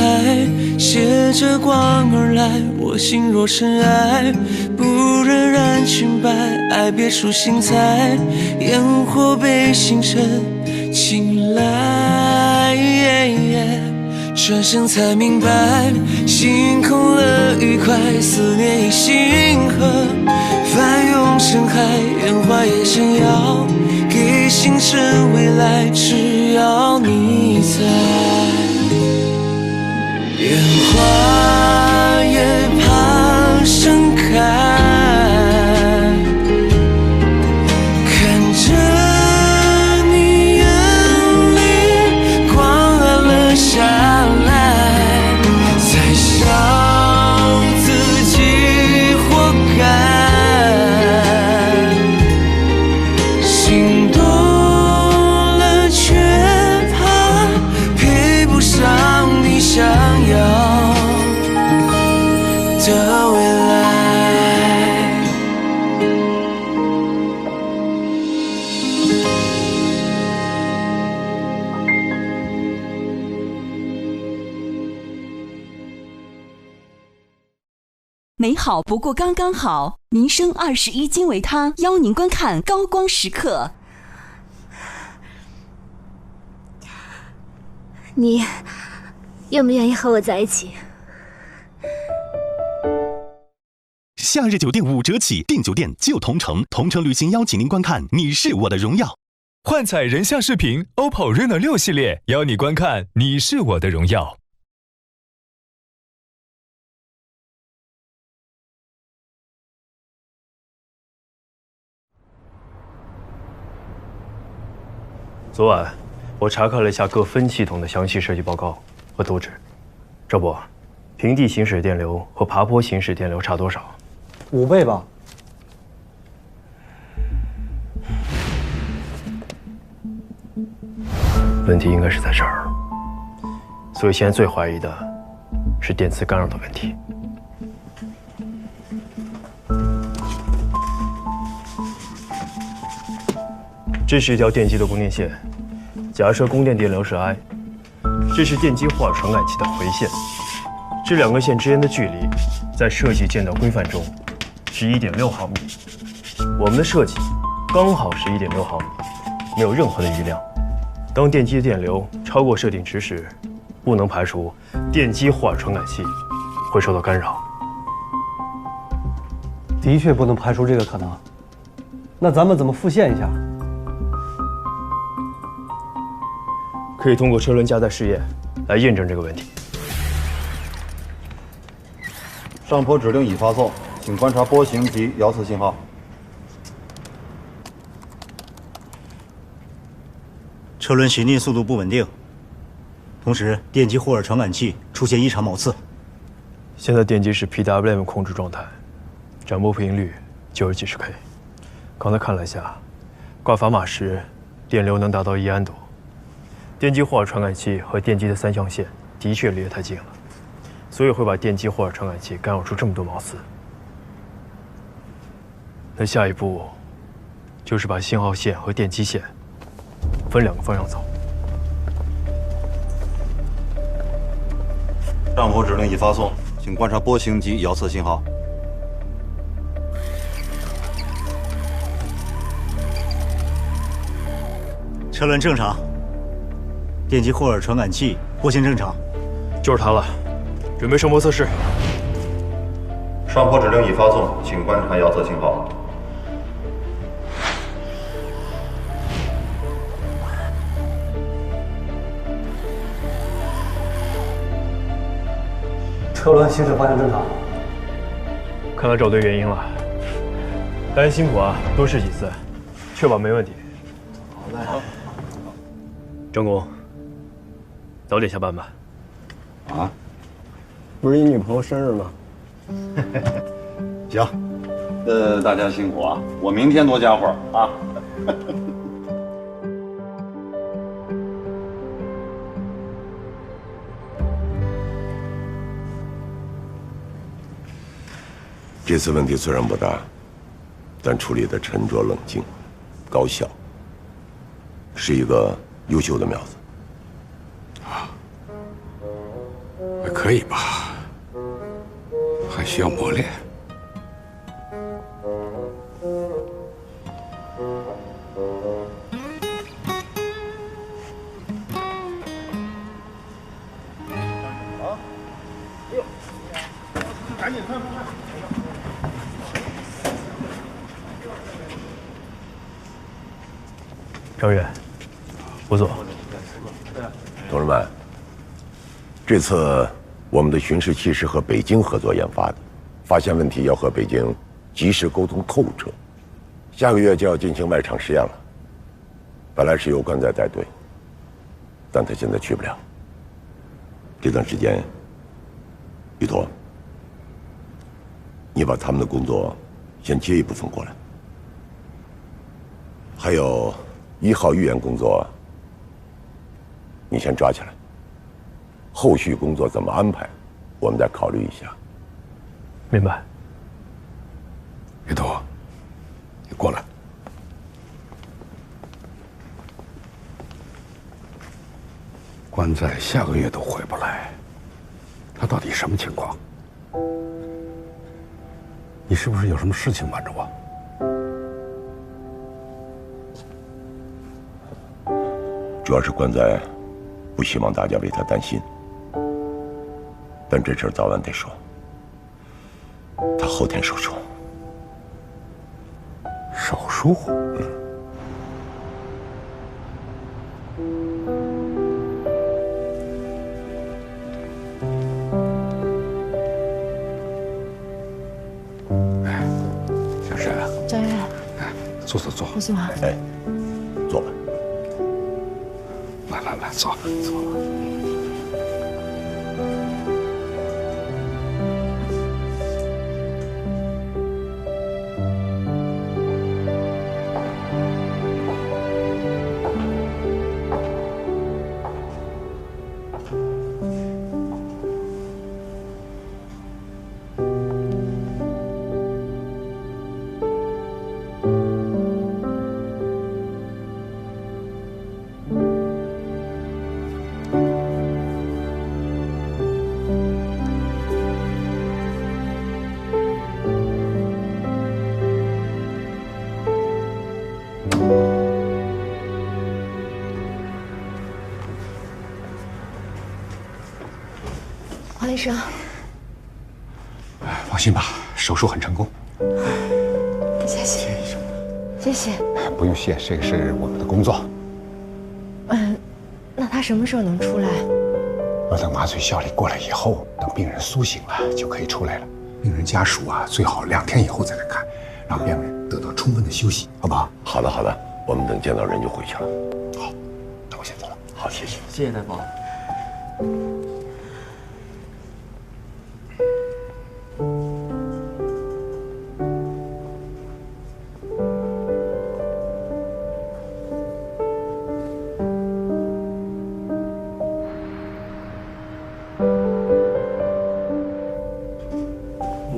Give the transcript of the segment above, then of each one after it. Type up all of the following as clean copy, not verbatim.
海，携着光而来。我心若尘埃，不忍染裙摆，爱别出心裁，烟火被星辰青睐。转身才明白，心空了愉快，思念已星河，翻涌成海，烟花也想要给星辰未来，只要你在。烟花也怕盛开，看着你眼里光暗了下来，才想自己活该。心动了却怕配不上你想要的未来。美好不过刚刚好，民生21金维他邀您观看高光时刻。你愿不愿意和我在一起？夏日酒店5折起，订酒店就同城。同城旅行邀请您观看《你是我的荣耀》。幻彩人像视频 OPPO Reno 6系列邀你观看《你是我的荣耀》。昨晚我查看了一下各分系统的详细设计报告和图纸，赵博，平地行驶电流和爬坡行驶电流差多少？5倍吧。问题应该是在这儿，所以现在最怀疑的是电磁干扰的问题。这是一条电机的供电线，假设供电电流是 I， 这是电机霍尔传感器的回线，这两个线之间的距离，在设计建造规范中是1.6毫米。我们的设计刚好是1.6毫米，没有任何的余量。当电机的电流超过设定值时，不能排除电机霍尔传感器会受到干扰。的确不能排除这个可能。那咱们怎么复现一下？可以通过车轮加载试验来验证这个问题。上坡指令已发送，请观察波形及遥测信号。车轮行进速度不稳定，同时电机霍尔传感器出现异常毛刺。现在电机是 PWM 控制状态，展波频率90几十 K。刚才看了一下，挂砝码时电流能达到1安多。电机霍尔传感器和电机的3象限的确离得太近了，所以会把电机霍尔传感器干扰出这么多毛刺。那下一步就是把信号线和电机线分2个方向走。上坡指令已发送，请观察波形及遥测信号。车轮正常，电机霍尔传感器波形正常，就是它了。准备上坡测试。上坡指令已发送，请观察遥测信号。车轮行驶方向正常。看来找对原因了。大家辛苦啊，多试几次，确保没问题。好嘞。张工，早点下班吧。啊？不是你女朋友生日吗？行，大家辛苦啊，我明天多加会儿啊。这次问题虽然不大，但处理的沉着冷静、高效，是一个优秀的苗子。可以吧，还需要磨练。赶紧看！张远，吴总，同志们，这次我们的巡视器是和北京合作研发的，发现问题要和北京及时沟通透彻。下个月就要进行外场实验了。本来是由关在带队，但他现在去不了。这段时间，于陀，你把他们的工作先接一部分过来。还有1号预研工作，你先抓起来。后续工作怎么安排，我们再考虑一下。明白。于陀，你过来。关在下个月都回不来，他到底什么情况？你是不是有什么事情瞒着我？主要是关在不希望大家为他担心，但这事儿早晚得说。他后天手术。手术？小沈，张远，坐。吴总，哎，坐吧。来，坐。黄医生，放心吧，手术很成功。谢谢，谢谢。不用谢，这个是我们的工作。那他什么时候能出来？要等麻醉效力过了以后，等病人苏醒了就可以出来了。病人家属啊，最好2天以后再来看，让病人得到充分的休息，好不好？好的，我们等见到人就回去了。好，那我先走了。好，谢谢。谢谢大夫。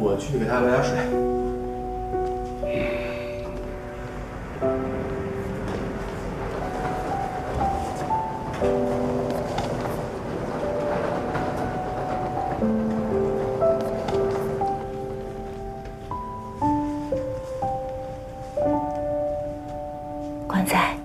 我去给他买点水。关在。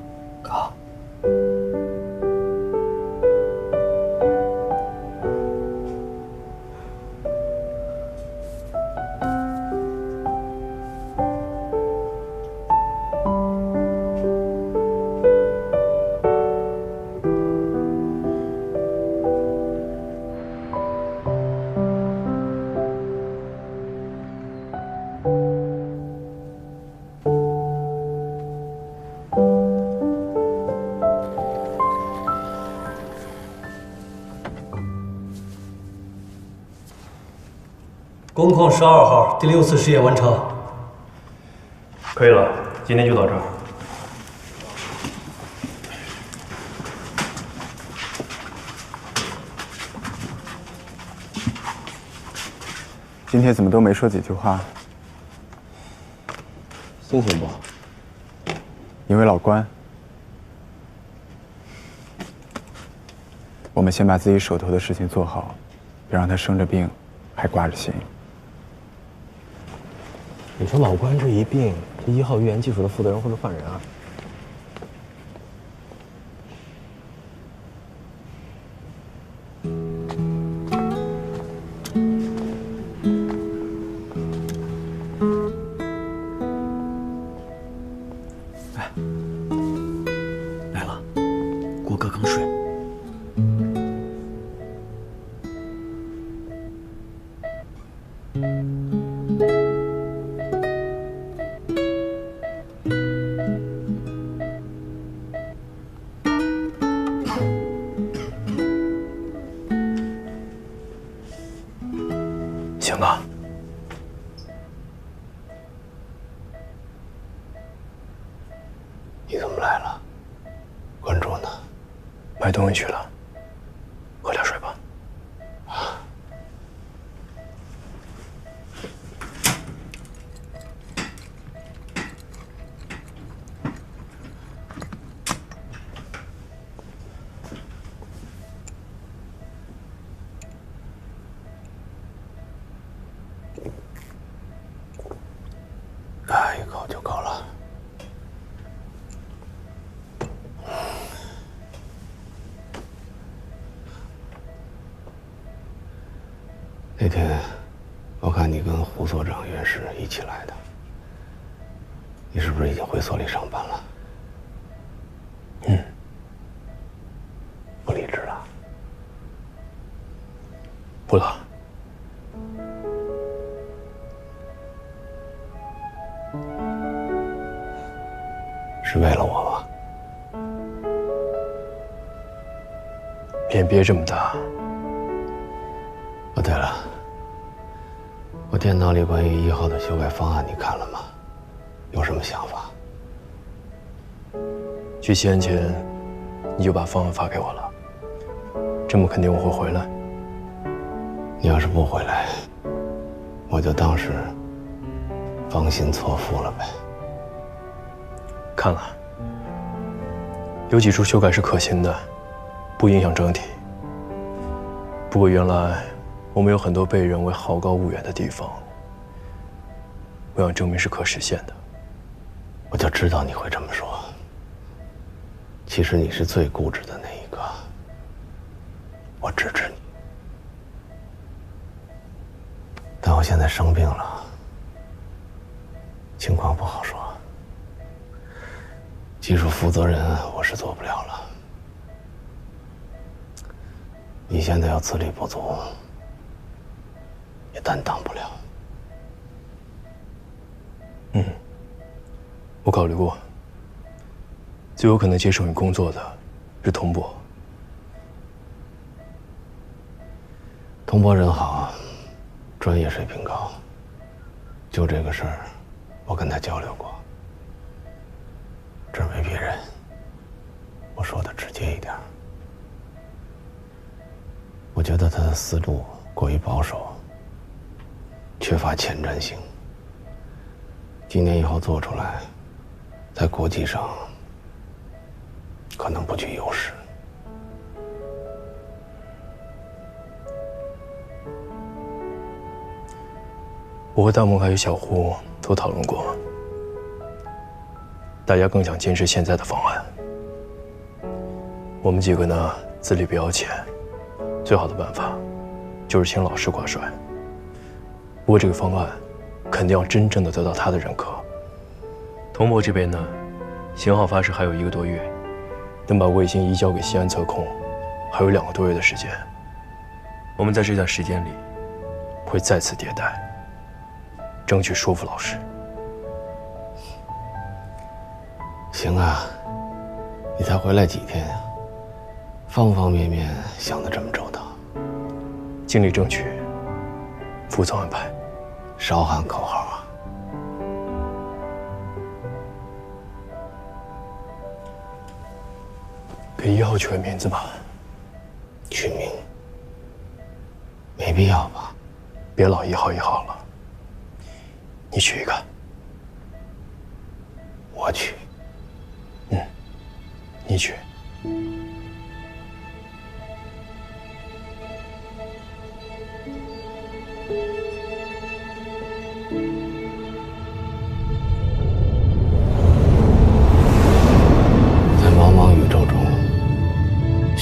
工矿12号第6次试验完成。可以了，今天就到这儿。今天怎么都没说几句话？心情不好。因为老关。我们先把自己手头的事情做好，别让他生着病，还挂着心。你说老关这一病，这1号预言技术的负责人会不会换人啊？来了，郭哥刚睡。行啊。你怎么来了？关注呢？买东西去了。喝点水吧。来一口就够了。那天我看你跟胡所长、袁氏一起来的，你是不是已经回所里上班了？不离职了？不了。是为了我吗？脸憋这么大。哦，对了，我电脑里关于1号的修改方案你看了吗？有什么想法？去西安前，你就把方案发给我了。这么肯定我会回来？你要是不回来，我就当是芳心错付了呗。看了，有几处修改是可行的，不影响整体。不过原来我们有很多被认为好高骛远的地方，我想证明是可实现的。我就知道你会这么说。其实你是最固执的那一个，我支持你。但我现在生病了，情况不好说。技术负责人我是做不了了，你现在要资历不足，也担当不了。我考虑过，最有可能接受你工作的是童博。童博人好，专业水平高。就这个事儿，我跟他交流过。这没别人，我说的直接一点。我觉得他的思路过于保守，缺乏前瞻性。几年以后做出来，在国际上可能不具优势。我和大梦还有小胡都讨论过。大家更想坚持现在的方案。我们几个呢，资历比较浅，最好的办法就是请老师挂帅。不过这个方案肯定要真正的得到他的认可。童博这边呢，型号发射还有1个多月，等把卫星移交给西安测控，还有2个多月的时间。我们在这段时间里会再次迭代，争取说服老师。行啊，你才回来几天呀？方方面面想得这么周到，尽力争取，服从安排，少喊口号啊！给1号取个名字吧。取名？没必要吧？别老1号1号了，你取一个。我取。你取。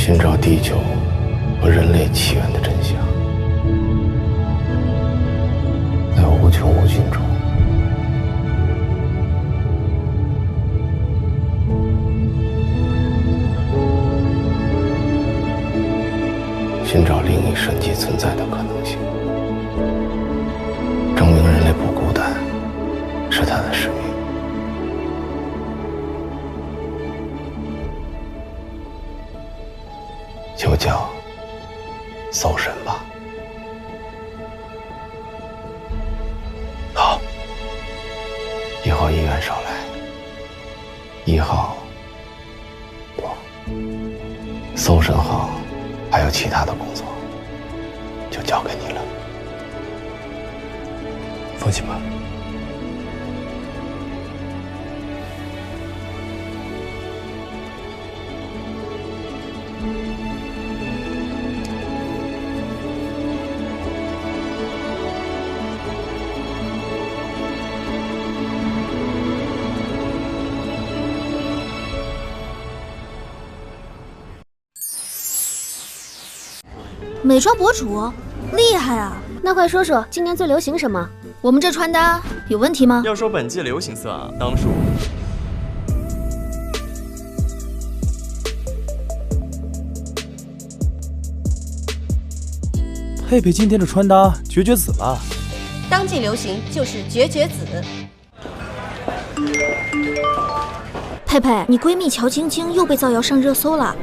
寻找地球和人类起源的真相，在无穷无尽中，寻找另一神迹存在的可能性，证明人类不孤单，是他的使命。就叫搜神吧。好，1号医院少来，1号不，搜神号还有其他的工作，就交给你了。放心吧。美妆博主厉害啊！那快说说今年最流行什么？我们这穿搭有问题吗？要说本季流行色啊，当属佩佩今天的穿搭绝绝子了。当季流行就是绝绝子。佩佩，你闺蜜乔晶晶又被造谣上热搜了。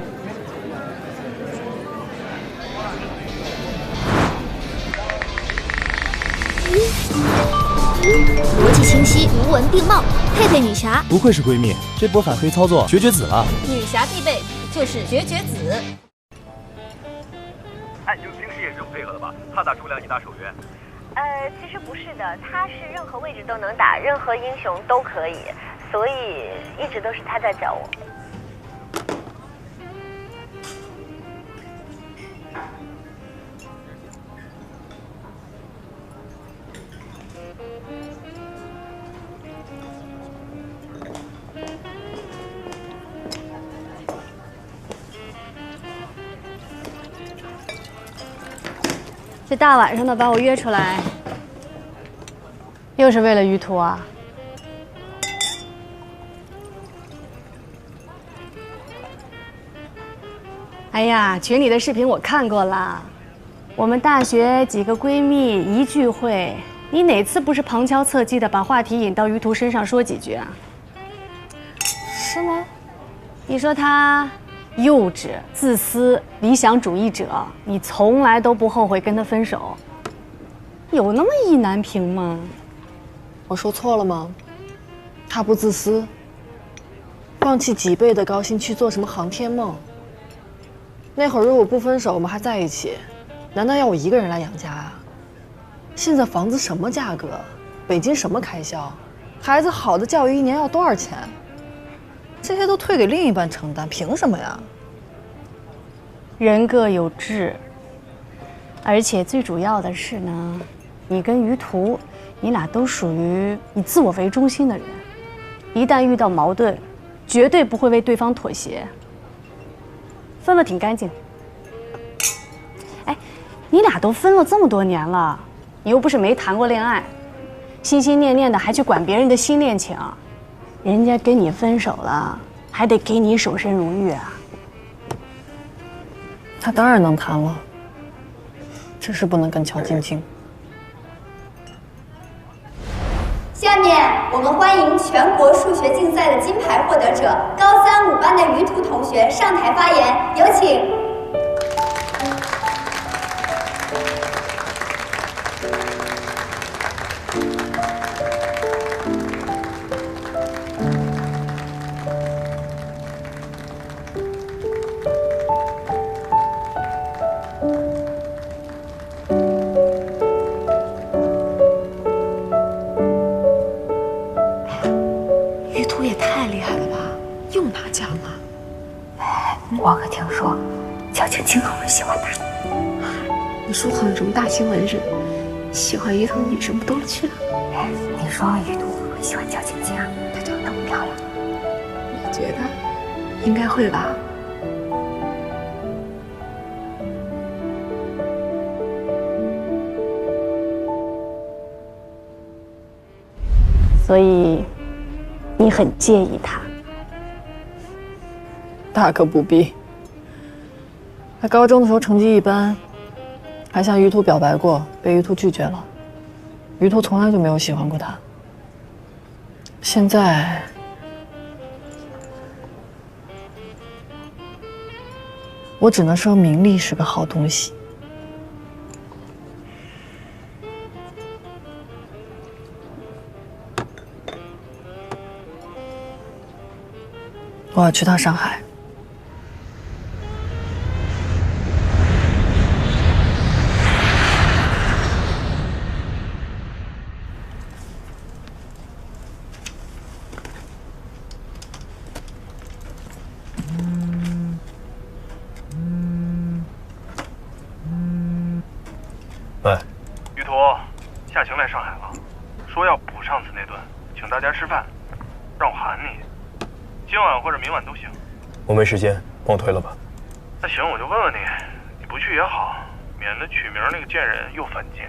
逻辑清晰，图文并茂，佩佩女侠不愧是闺蜜，这波反黑操作绝绝子了。女侠必备就是绝绝子。哎，你们平时也是这么配合的吧？他打中粮，你打守约。其实不是的，他是任何位置都能打，任何英雄都可以，所以一直都是他在教我。这大晚上的把我约出来，又是为了于途啊？哎呀，群里的视频我看过了，我们大学几个闺蜜一聚会，你哪次不是旁敲侧击的把话题引到于途身上说几句啊？是吗？你说他幼稚、自私、理想主义者，你从来都不后悔跟他分手，有那么意难平吗？我说错了吗？他不自私，放弃几倍的高薪去做什么航天梦？那会儿如果不分手，我们还在一起，难道要我一个人来养家啊？现在房子什么价格？北京什么开销？孩子好的教育1年要多少钱？这些都推给另一半承担，凭什么呀？人各有志，而且最主要的是呢，你跟于途，你俩都属于以自我为中心的人，一旦遇到矛盾，绝对不会为对方妥协。分了挺干净。哎，你俩都分了这么多年了，你又不是没谈过恋爱，心心念念的还去管别人的新恋情。人家跟你分手了，还得给你守身如玉啊！他当然能谈了，只是不能跟乔晶晶。下面我们欢迎全国数学竞赛的金牌获得者高3、5班的于途同学上台发言，有请。我可听说，乔晶晶很喜欢他。你说好像什么大新闻似的，喜欢于途的女生不多了去了。你说于途会不会喜欢乔晶晶啊？她长得那么漂亮。我觉得应该会吧。所以你很介意他。大可不必。他高中的时候成绩一般，还向于途表白过，被于途拒绝了。于途从来就没有喜欢过他。现在，我只能说名利是个好东西。我要去趟上海。喂，于途，夏晴来上海了，说要补上次那顿，请大家吃饭，让我喊你，今晚或者明晚都行。我没时间，帮我推了吧。那行，我就问问你，你不去也好，免得取名那个贱人又犯贱。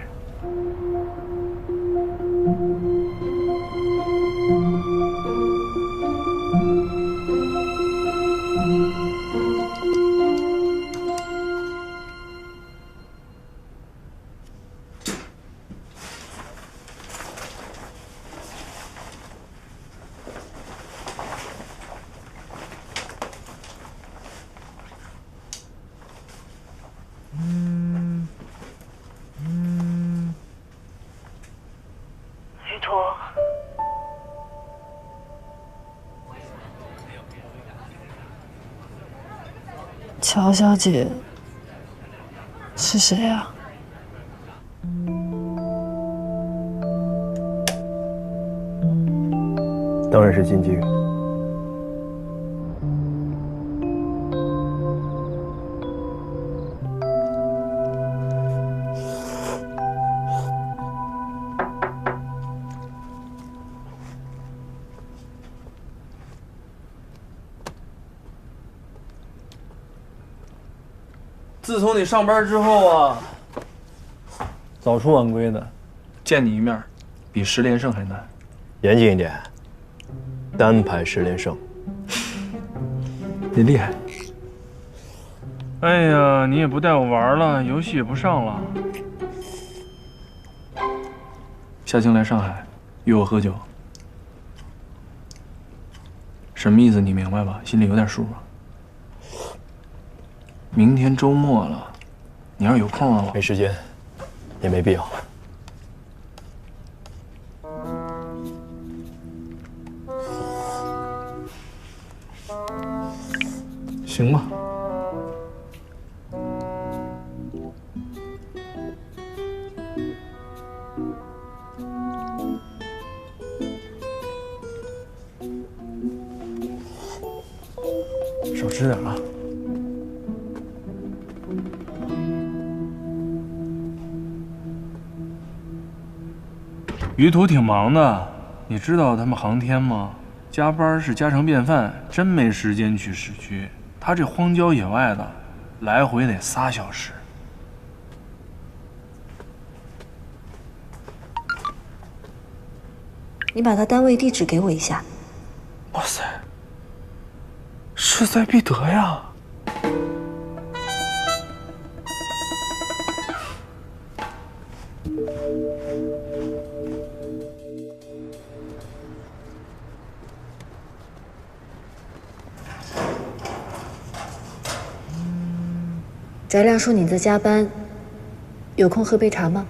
于途，乔小姐是谁啊？当然是金姬。自从你上班之后啊，早出晚归的，见你一面，比10连胜还难。严谨一点，单排10连胜。你厉害。哎呀，你也不带我玩了，游戏也不上了。夏晴来上海，约我喝酒，什么意思？你明白吧？心里有点数吧？明天周末了，你要是有空啊，没时间，也没必要。行吧。少吃点啊。于途挺忙的，你知道他们航天吗？加班是家常便饭，真没时间去市区。他这荒郊野外的，来回得3小时。你把他单位地址给我一下。哇塞，势在必得呀！翟亮说你在加班，有空喝杯茶吗？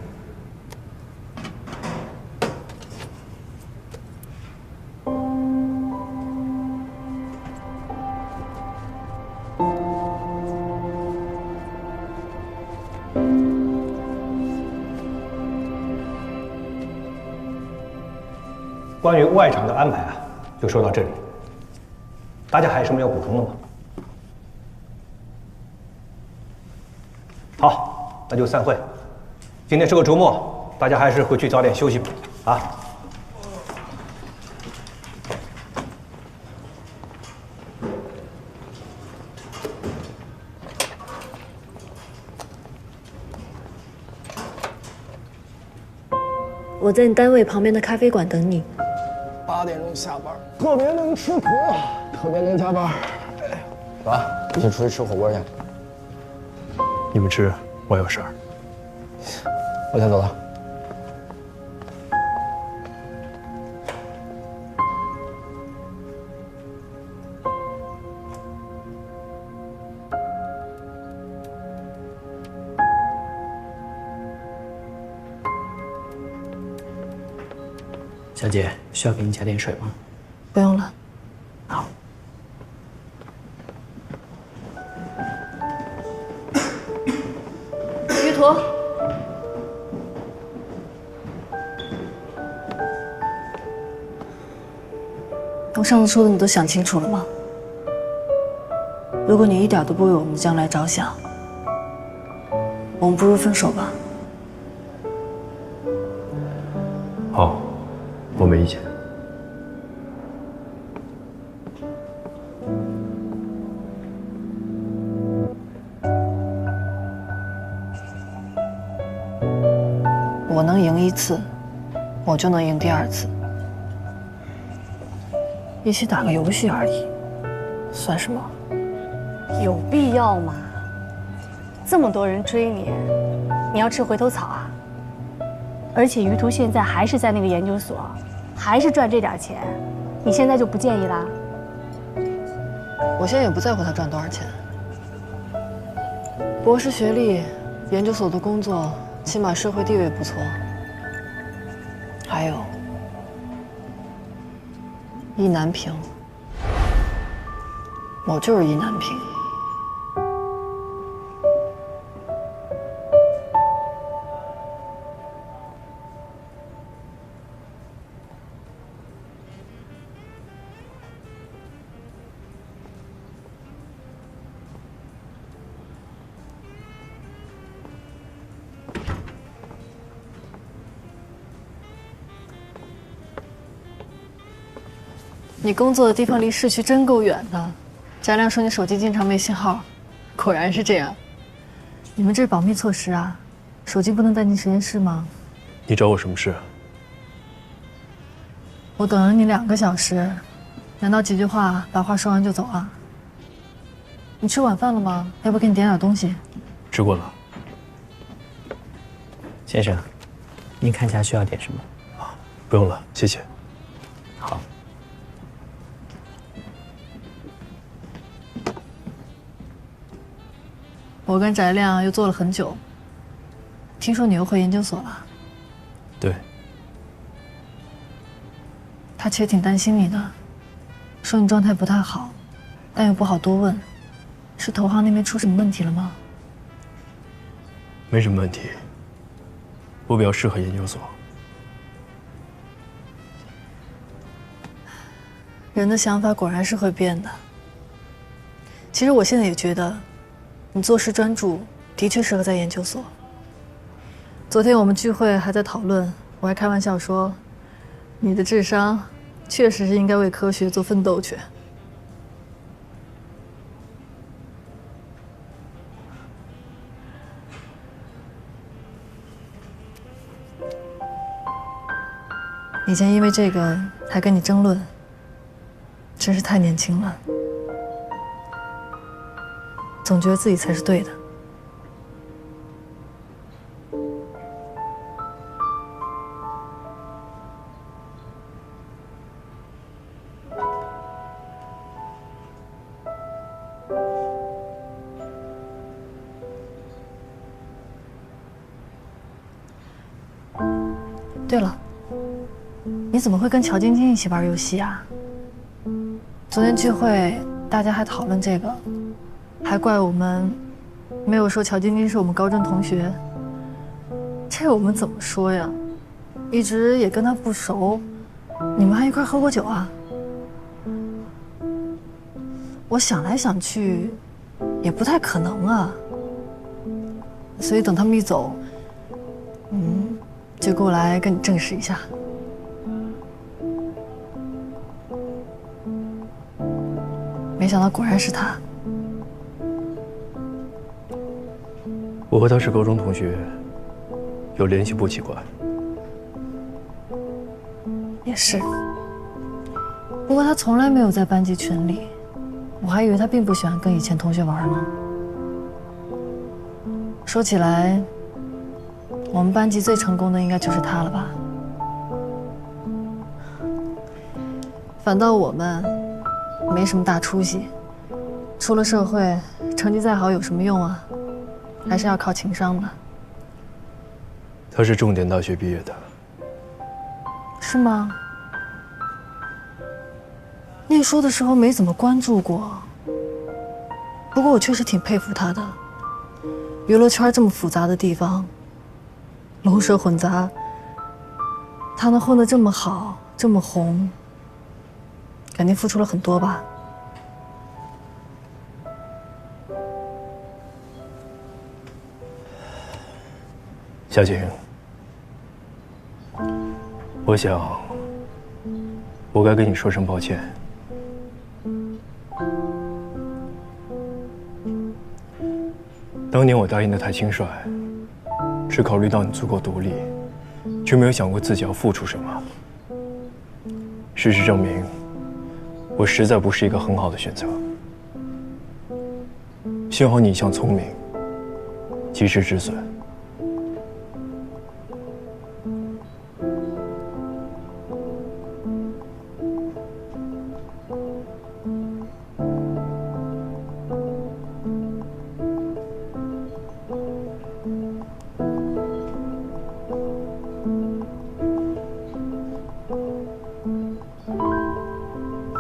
关于外场的安排啊，就说到这里。大家还有什么要补充的吗？好，那就散会。今天是个周末，大家还是回去早点休息吧。啊。我在你单位旁边的咖啡馆等你。8点钟下班，特别能吃苦，特别能加班。走啊，一起出去吃火锅去。你们吃，我有事儿。我先走了。小姐，需要给你加点水吗？不用了。好。于途，我上次说的你都想清楚了吗？如果你一点都不为我们的将来着想，我们不如分手吧。好，我没意见。我能赢1次，我就能赢第2次。一起打个游戏而已，算什么？有必要吗？这么多人追你，你要吃回头草啊？而且于途现在还是在那个研究所，还是赚这点钱，你现在就不介意啦？我现在也不在乎他赚多少钱。博士学历，研究所的工作，起码社会地位不错。还有，意难平，我就是意难平。你工作的地方离市区真够远的。翟亮说你手机经常没信号，果然是这样。你们这是保密措施啊？手机不能带进实验室吗？你找我什么事？我等了你2个小时，难道几句话把话说完就走啊？你吃晚饭了吗？要不给你点点东西？吃过了。先生，您看一下需要点什么？不用了，谢谢。好。我跟翟亮又做了很久，听说你又回研究所了。对。他其实挺担心你的，说你状态不太好，但又不好多问。是投行那边出什么问题了吗？没什么问题，我比较适合研究所。人的想法果然是会变的。其实我现在也觉得，你做事专注，的确适合在研究所。昨天我们聚会还在讨论，我还开玩笑说，你的智商确实是应该为科学做奋斗去。以前因为这个还跟你争论，真是太年轻了，总觉得自己才是对的。对了，你怎么会跟乔晶晶一起玩游戏啊？昨天聚会大家还讨论这个，还怪我们没有说乔晶晶是我们高中同学。这我们怎么说呀？一直也跟她不熟，你们还一块喝过酒啊？我想来想去，也不太可能啊。所以等他们一走，就过来跟你证实一下。没想到果然是他。我和他是高中同学，有联系不奇怪。也是。不过他从来没有在班级群里，我还以为他并不喜欢跟以前同学玩呢。说起来，我们班级最成功的应该就是他了吧？反倒我们没什么大出息，出了社会，成绩再好有什么用啊？还是要靠情商的。他是重点大学毕业的。是吗？念书的时候没怎么关注过，不过我确实挺佩服他的。娱乐圈这么复杂的地方，龙蛇混杂，他能混得这么好，这么红，肯定付出了很多吧？夏晴，我想，我该跟你说声抱歉。当年我答应得太轻率，只考虑到你足够独立，却没有想过自己要付出什么。事实证明，我实在不是一个很好的选择。幸好你一向聪明，及时止损。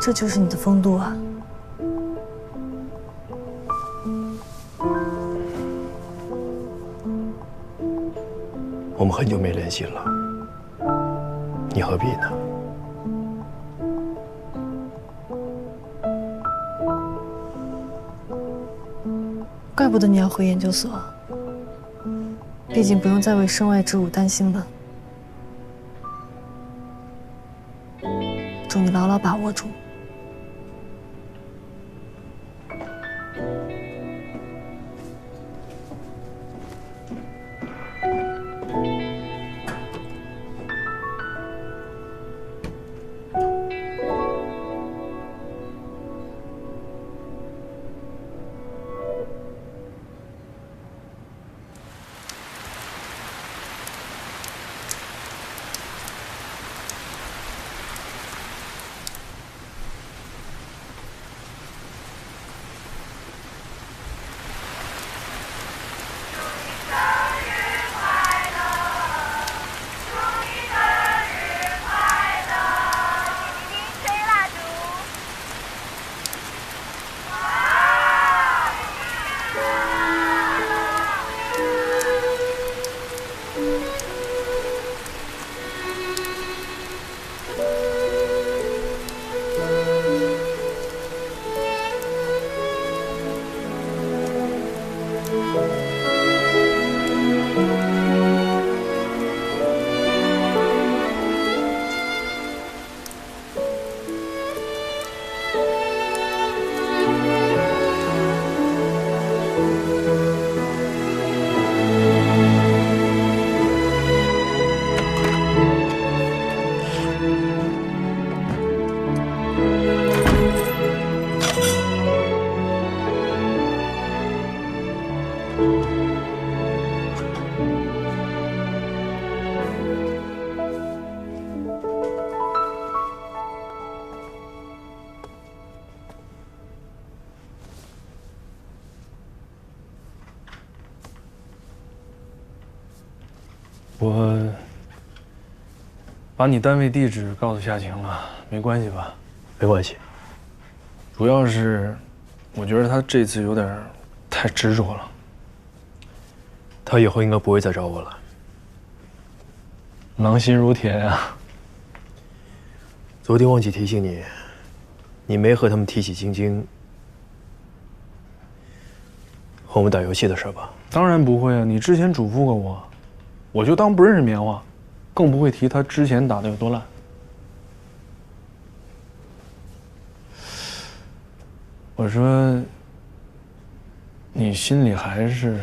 这就是你的风度啊！我们很久没联系了，你何必呢？怪不得你要回研究所，毕竟不用再为身外之物担心了。祝你牢牢把握住。我把你单位地址告诉夏晴了，没关系吧？没关系。主要是，我觉得他这次有点太执着了。他以后应该不会再找我了。狼心如铁呀！昨天忘记提醒你，你没和他们提起晶晶和我们打游戏的事吧？当然不会啊！你之前嘱咐过我，我就当不认识棉花，更不会提他之前打的有多烂。我说，你心里还是……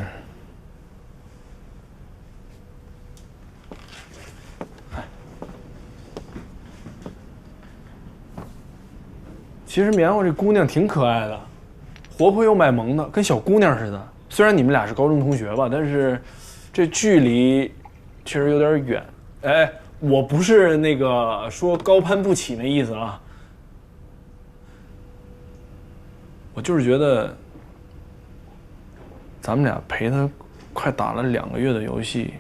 其实棉花这姑娘挺可爱的，活泼又卖萌的，跟小姑娘似的。虽然你们俩是高中同学吧，但是这距离确实有点远。哎，我不是那个说高攀不起那意思啊，我就是觉得咱们俩陪他快打了2个月的游戏，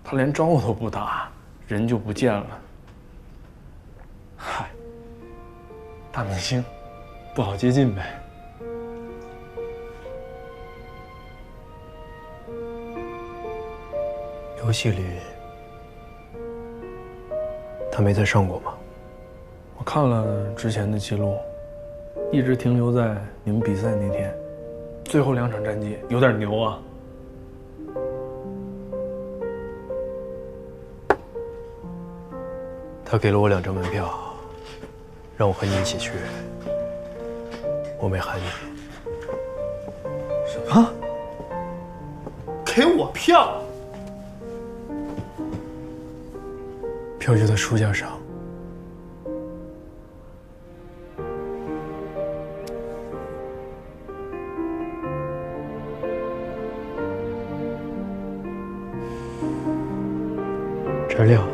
他连招呼都不打，人就不见了。嗨，大明星不好接近呗。游戏里他没再上过吗？我看了之前的记录，一直停留在你们比赛那天，最后2场战绩，有点牛啊。他给了我2张门票，让我和你一起去。我没喊你。什么？给我票？票就在书架上。翟亮，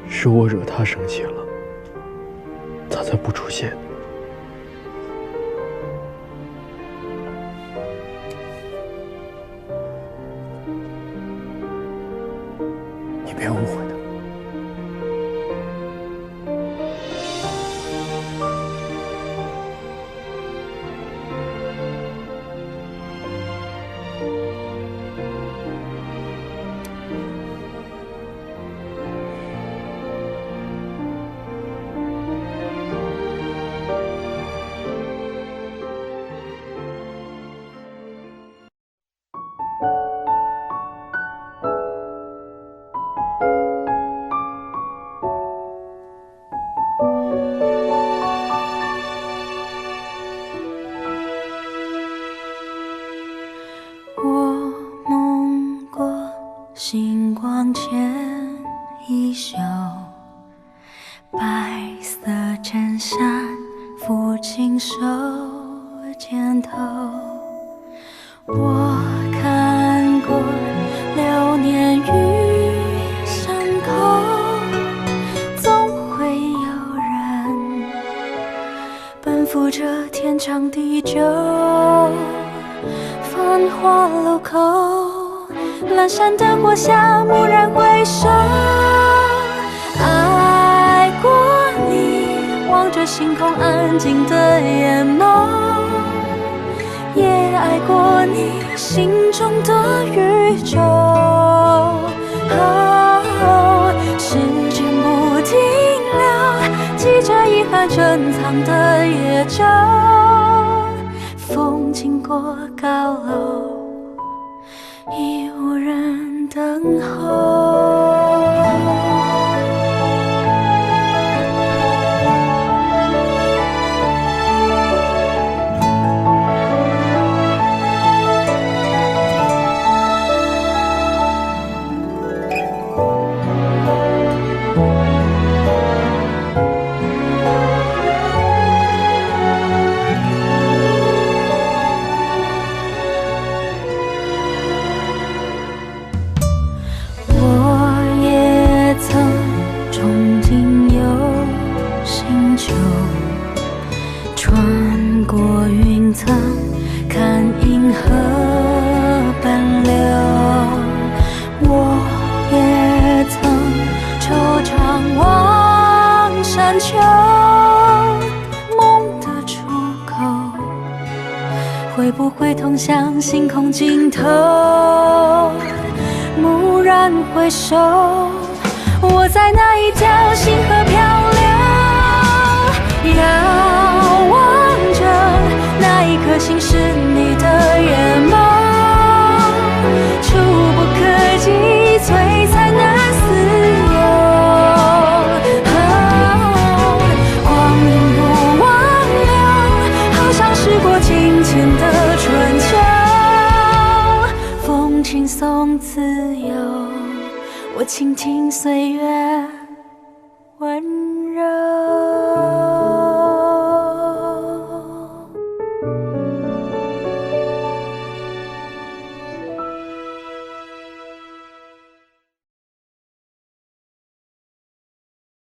是我惹他生气了，他才不出现。你别误会他。星光牵衣袖，白色衬衫抚琴手肩头。我看过流年与伤口，总会有人奔赴这天长地久。繁华路口，阑珊灯火下，蓦然回首，爱过你，望着星空安静的眼眸，也爱过你心中的宇宙。时间不停留，记着遗憾珍藏的野舟，风经过高楼，已无人等候。穿过云层，看银河奔流。我也曾惆怅望山丘，梦的出口会不会通向星空尽头？蓦然回首，我在那一条星河。